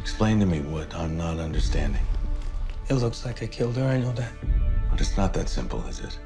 Explain to me what I'm not understanding. It looks like I killed her, I know that. But it's not that simple, is it?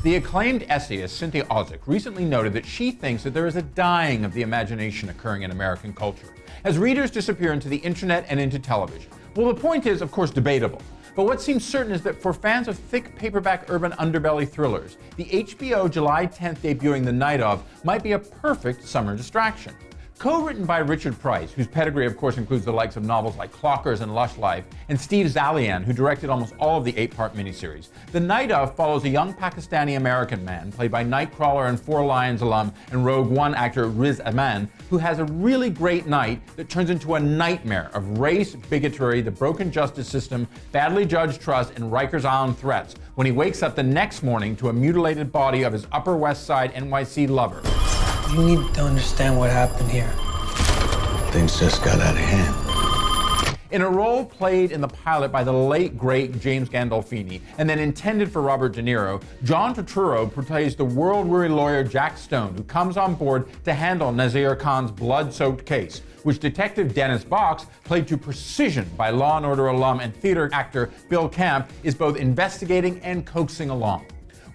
The acclaimed essayist Cynthia Ozick recently noted that she thinks that there is a dying of the imagination occurring in American culture as readers disappear into the internet and into television. Well, the point is, of course, debatable. But what seems certain is that for fans of thick paperback urban underbelly thrillers, the HBO July 10th debuting The Night Of might be a perfect summer distraction. Co-written by Richard Price, whose pedigree of course includes the likes of novels like Clockers and Lush Life, and Steve Zalian, who directed almost all of the 8-part miniseries. The Night Of follows a young Pakistani-American man, played by Nightcrawler and Four Lions alum and Rogue One actor Riz Ahmed, who has a really great night that turns into a nightmare of race, bigotry, the broken justice system, badly judged trust, and Rikers Island threats when he wakes up the next morning to a mutilated body of his Upper West Side NYC lover. You need to understand what happened here. Things just got out of hand. In a role played in the pilot by the late, great James Gandolfini, and then intended for Robert De Niro, John Turturro portrays the world-weary lawyer Jack Stone, who comes on board to handle Nazir Khan's blood-soaked case, which Detective Dennis Box, played to precision by Law & Order alum and theater actor Bill Camp, is both investigating and coaxing along.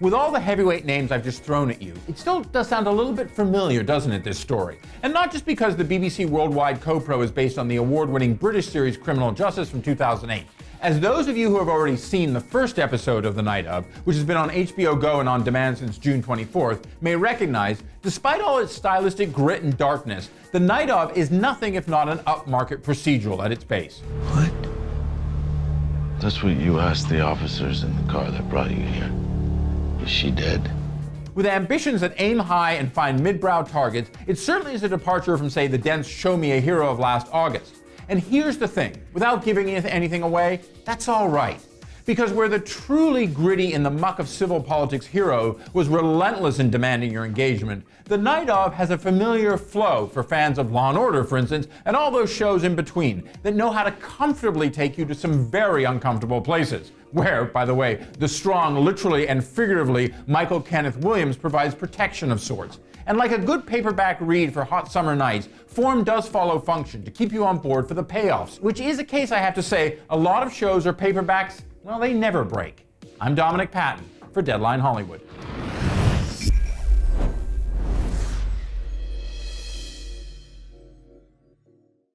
With all the heavyweight names I've just thrown at you, it still does sound a little bit familiar, doesn't it, this story? And not just because the BBC Worldwide co-pro is based on the award-winning British series Criminal Justice from 2008. As those of you who have already seen the first episode of The Night Of, which has been on HBO Go and on demand since June 24th, may recognize, despite all its stylistic grit and darkness, The Night Of is nothing if not an upmarket procedural at its base. What? That's what you asked the officers in the car that brought you here. Is she dead? With ambitions that aim high and find mid-brow targets, it certainly is a departure from, say, the dense Show Me a Hero of last August. And here's the thing, without giving anything away, that's all right. Because where the truly gritty in the muck of civil politics hero was relentless in demanding your engagement, The Night Of has a familiar flow for fans of Law & Order, for instance, and all those shows in between that know how to comfortably take you to some very uncomfortable places, where, by the way, the strong, literally and figuratively, Michael Kenneth Williams provides protection of sorts. And like a good paperback read for hot summer nights, form does follow function to keep you on board for the payoffs, which is a case, I have to say, a lot of shows or paperbacks, well, they never break. I'm Dominic Patton for Deadline Hollywood.